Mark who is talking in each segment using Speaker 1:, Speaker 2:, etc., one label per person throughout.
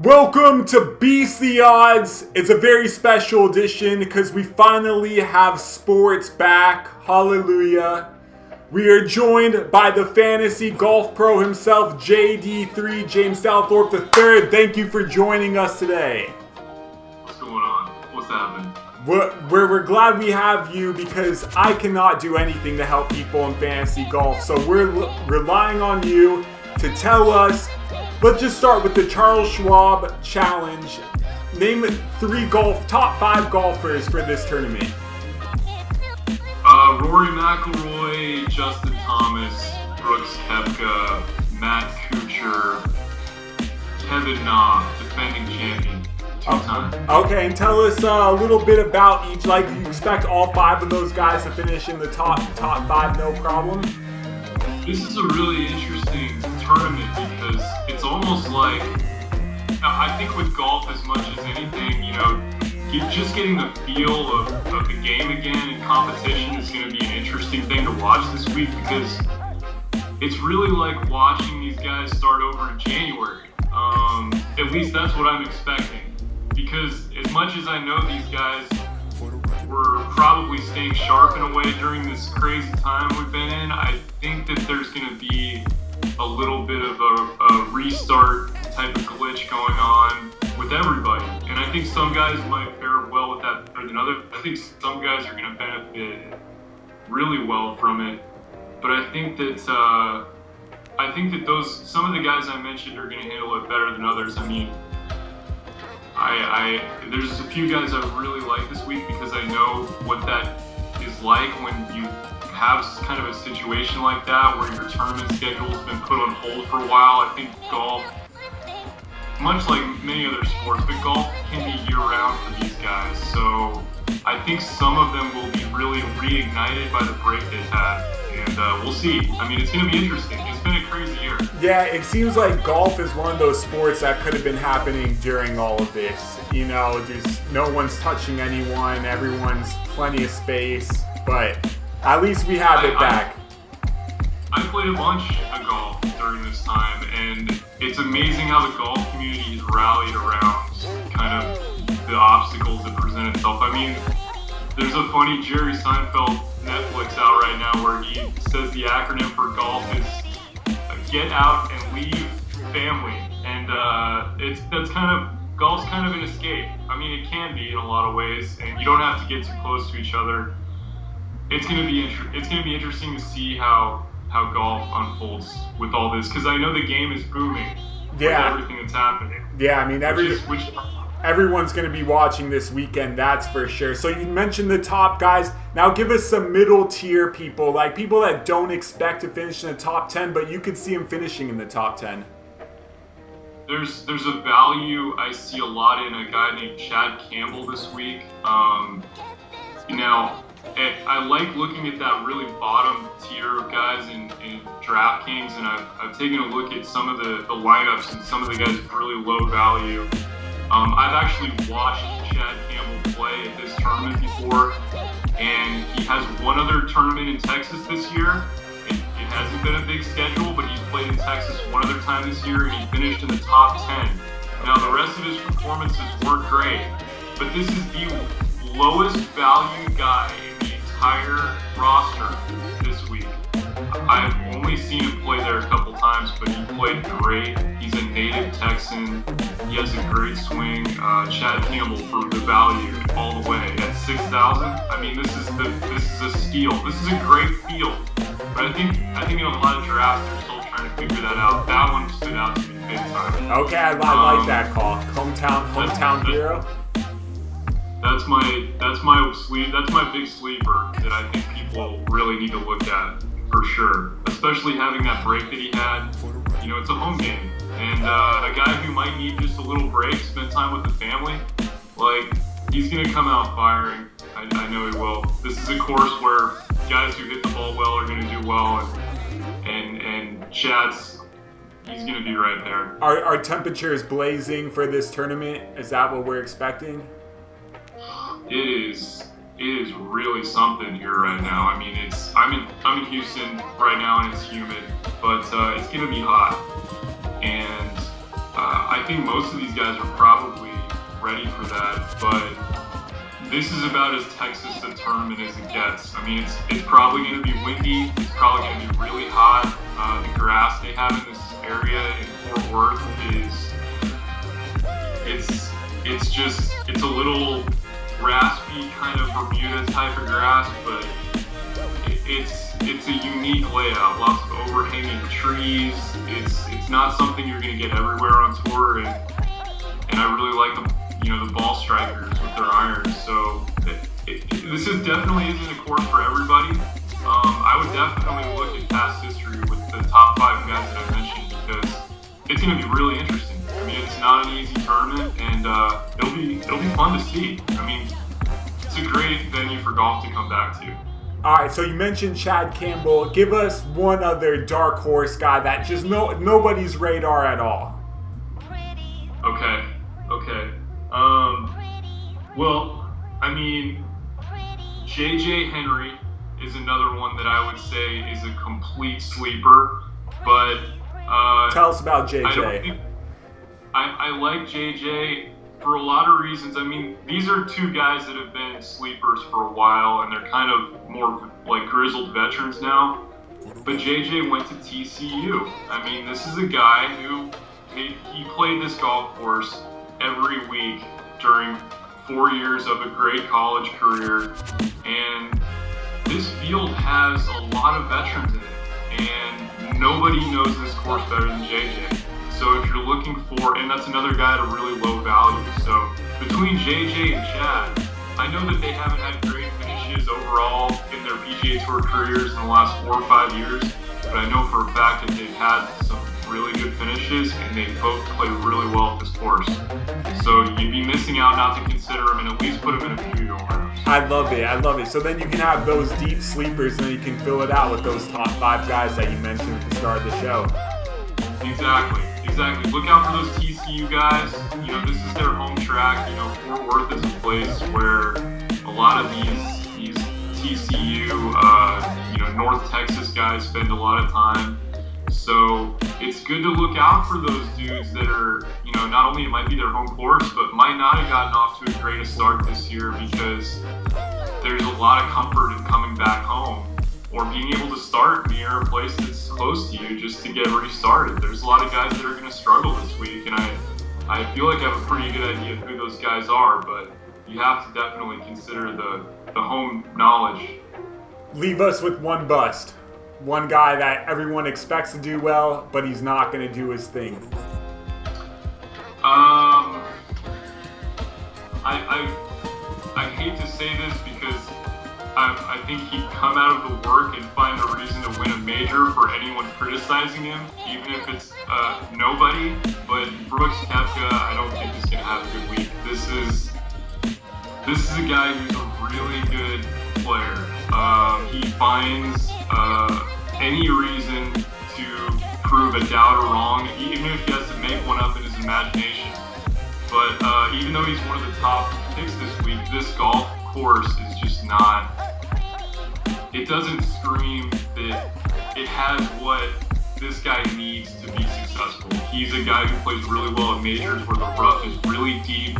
Speaker 1: Welcome to Beast the Odds. It's a very special edition because we finally have sports back. Hallelujah. We are joined by the fantasy golf pro himself, JD3, James Souththorpe III. Thank you for joining us today.
Speaker 2: What's going on? What's happening?
Speaker 1: We're glad we have you because I cannot do anything to help people in fantasy golf. So we're relying on you to tell us. Let's just start with the Charles Schwab Challenge. Name top 5 golfers for this tournament.
Speaker 2: Rory McIlroy, Justin Thomas, Brooks Koepka, Matt Kuchar, Kevin Na, defending champion, 2 times.
Speaker 1: Okay, and tell us a little bit about each. Like, you expect all 5 of those guys to finish in the top 5, no problem?
Speaker 2: This is a really interesting tournament because it's almost like, I think with golf as much as anything, just getting the feel of the game again and competition is going to be an interesting thing to watch this week because it's really like watching these guys start over in January. At least that's what I'm expecting. Because as much as I know these guys were probably staying sharp in a way during this crazy time we've been in, I think that there's going to be a little bit of a restart type of glitch going on with everybody. And I think some guys might fare well with that better than others. I think some guys are going to benefit really well from it. But I think that some of the guys I mentioned are going to handle it better than others. I mean, there's a few guys I really like this week because I know what that is like when you have kind of a situation like that where your tournament schedule has been put on hold for a while. I think golf, much like many other sports, but golf can be year-round for these guys. So I think some of them will be really reignited by the break they've had. And we'll see. I mean, it's going to be interesting. It's been a crazy year.
Speaker 1: Yeah, it seems like golf is one of those sports that could have been happening during all of this. Just no one's touching anyone. Everyone's plenty of space. But at least we have it back.
Speaker 2: I played a bunch of golf during this time, and it's amazing how the golf community has rallied around kind of the obstacles that present itself. I mean, there's a funny Jerry Seinfeld Netflix out right now where he says the acronym for golf is get out and leave family, and golf's kind of an escape. I mean, it can be in a lot of ways, and you don't have to get too close to each other. It's gonna be interesting to see how golf unfolds with all this because I know the game is booming with everything that's happening.
Speaker 1: Yeah, I mean everyone's going to be watching this weekend, that's for sure. So you mentioned the top guys. Now give us some middle tier people, like people that don't expect to finish in the top 10, but you could see them finishing in the top 10.
Speaker 2: There's a value I see a lot in a guy named Chad Campbell this week. I like looking at that really bottom tier of guys in DraftKings, and I've taken a look at some of the lineups and some of the guys with really low value. I've actually watched Chad Campbell play at this tournament before, and he has one other tournament in Texas this year. It hasn't been a big schedule, but he's played in Texas one other time this year, and he finished in the top 10. Now, the rest of his performances weren't great, but this is the lowest value guy in the entire roster this week. I've only seen him play there a couple times, but he played great. He's a native Texan. He has a great swing. Chad Campbell for the value all the way at 6,000. I mean, this is a steal. This is a great field. But I think in a lot of drafts they're still trying to figure that out. That one stood out to me big time.
Speaker 1: Okay, I like that call. Hometown hero.
Speaker 2: That's my big sleeper that I think people really need to look at for sure. Especially having that break that he had. It's a home game. And a guy who might need just a little break, spend time with the family, he's going to come out firing. I know he will. This is a course where guys who hit the ball well are going to do well, and Chad's, he's going to be right there.
Speaker 1: Are temperatures blazing for this tournament? Is that what we're expecting?
Speaker 2: It is really something here right now. I mean, I'm in Houston right now and it's humid, but it's going to be hot. And I think most of these guys are probably ready for that, but this is about as Texas a tournament as it gets. I mean, it's probably going to be windy. It's probably going to be really hot. The grass they have in this area in Fort Worth it's a little raspy kind of Bermuda type of grass, but it's a unique layout. Lots of overhanging trees. It's not something you're going to get everywhere on tour, and I really like the ball strikers with their irons. So this definitely isn't a course for everybody. I would definitely look at past history with the top 5 guys that I mentioned, because it's going to be really interesting. I mean, it's not an easy tournament, and it'll be fun to see. I mean, it's a great venue for golf to come back to.
Speaker 1: All right, so you mentioned Chad Campbell. Give us one other dark horse guy that just nobody's radar at all.
Speaker 2: Okay. Well, I mean, JJ Henry is another one that I would say is a complete sleeper, but
Speaker 1: tell us about JJ.
Speaker 2: I like JJ for a lot of reasons. I mean, these are 2 guys that have been sleepers for a while, and they're kind of more like grizzled veterans now. But JJ went to TCU. I mean, this is a guy who he played this golf course every week during 4 years of a great college career, and this field has a lot of veterans in it, and nobody knows this course better than JJ. So if you're looking for, and that's another guy at a really low value. So between JJ and Chad, I know that they haven't had great finishes overall in their PGA Tour careers in the last 4 or 5 years, but I know for a fact that they've had some really good finishes, and they both play really well at this course. So you'd be missing out not to consider them and at least put them in a few of your lineups.
Speaker 1: I love it. So then you can have those deep sleepers, and then you can fill it out with those top 5 guys that you mentioned at the start of the show.
Speaker 2: Exactly. Look out for those TCU guys. You know, this is their home track. You know, Fort Worth is a place where a lot of these TCU, North Texas guys spend a lot of time. So it's good to look out for those dudes that are, not only it might be their home course, but might not have gotten off to a great start this year, because there's a lot of comfort in coming back home or being able to start near a place that's close to you just to get restarted. There's a lot of guys that are going to struggle this week, and I feel like I have a pretty good idea of who those guys are, but you have to definitely consider the home knowledge.
Speaker 1: Leave us with one bust. One guy that everyone expects to do well, but he's not going to do his thing.
Speaker 2: I hate to say this because I think he'd come out of the work and find a reason to win a major for anyone criticizing him, even if it's nobody. But Brooks Koepka, I don't think he's going to have a good week. This is a guy who's a really good player. He finds any reason to prove a doubter wrong, even if he has to make one up in his imagination. But even though he's one of the top picks this week, this golf course is just not. It doesn't scream that it has what this guy needs to be successful. He's a guy who plays really well at majors where the rough is really deep.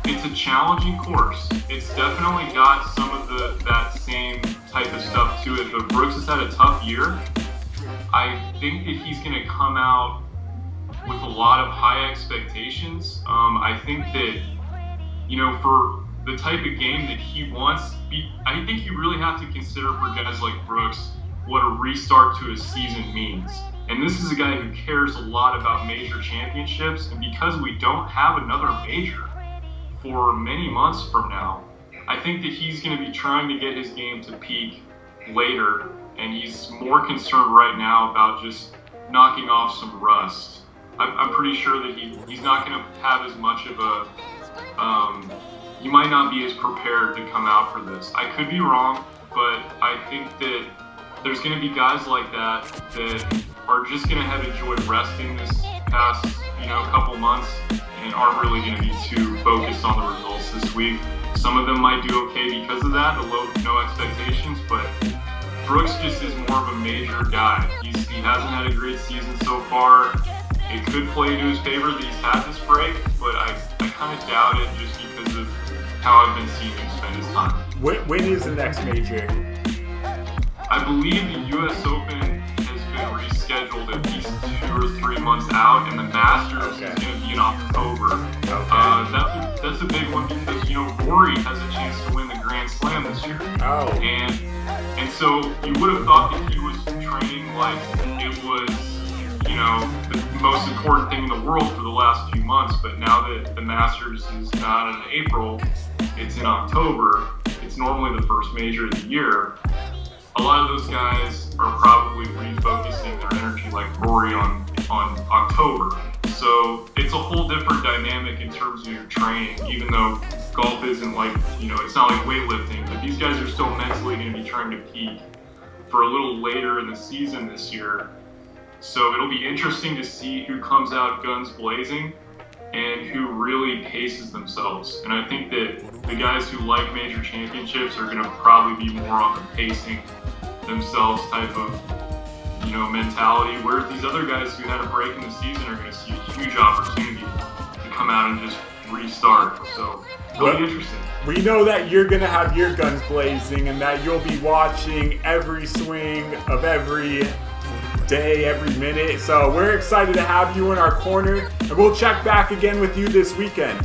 Speaker 2: It's a challenging course. It's definitely got some of that same type of stuff to it, but Brooks has had a tough year. I think that he's going to come out with a lot of high expectations. I think that, for the type of game that he wants, I think you really have to consider for guys like Brooks what a restart to a season means. And this is a guy who cares a lot about major championships, and because we don't have another major for many months from now, I think that he's going to be trying to get his game to peak later, and he's more concerned right now about just knocking off some rust. I'm pretty sure that he's not going to have as much of a he might not be as prepared to come out for this. I could be wrong, but I think that there's going to be guys like that are just going to have enjoyed resting this past, couple months and aren't really going to be too focused on the results this week. Some of them might do okay because of that, no expectations, but Brooks just is more of a major guy. He hasn't had a great season so far, it could play into his favor that he's had this break, but I kind of doubt it just because of how I've been seeing him spend his time.
Speaker 1: When is the next major?
Speaker 2: I believe the U.S. Open has been rescheduled at least 2 or 3 months out, and the Masters is going to be in October.
Speaker 1: Okay.
Speaker 2: That's a big one because, Rory has a chance to win the Grand Slam this year.
Speaker 1: Oh.
Speaker 2: And so you would have thought that he was training like it was, the most important thing in the world for the last few months, but now that the Masters is not in April, it's in October. It's normally the first major of the year. A lot of those guys are probably refocusing their energy like Rory on October. So it's a whole different dynamic in terms of your training, even though golf isn't like, it's not like weightlifting, but these guys are still mentally going to be trying to peak for a little later in the season this year. So it'll be interesting to see who comes out guns blazing and who really paces themselves. And I think that the guys who like major championships are going to probably be more on the pacing themselves type of, mentality, whereas these other guys who had a break in the season are going to see a huge opportunity to come out and just restart. So it'll be interesting.
Speaker 1: We know that you're going to have your guns blazing and that you'll be watching every swing of every day, every minute. So we're excited to have you in our corner, and we'll check back again with you this weekend.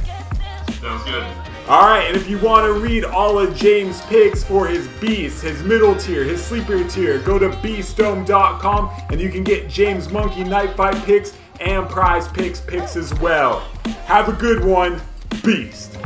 Speaker 2: Sounds good.
Speaker 1: All right, and if you want to read all of James' picks for his Beast, his middle tier, his sleeper tier, go to beastdome.com and you can get James' Monkey Night Fight picks and Prize Picks as well. Have a good one. Beast.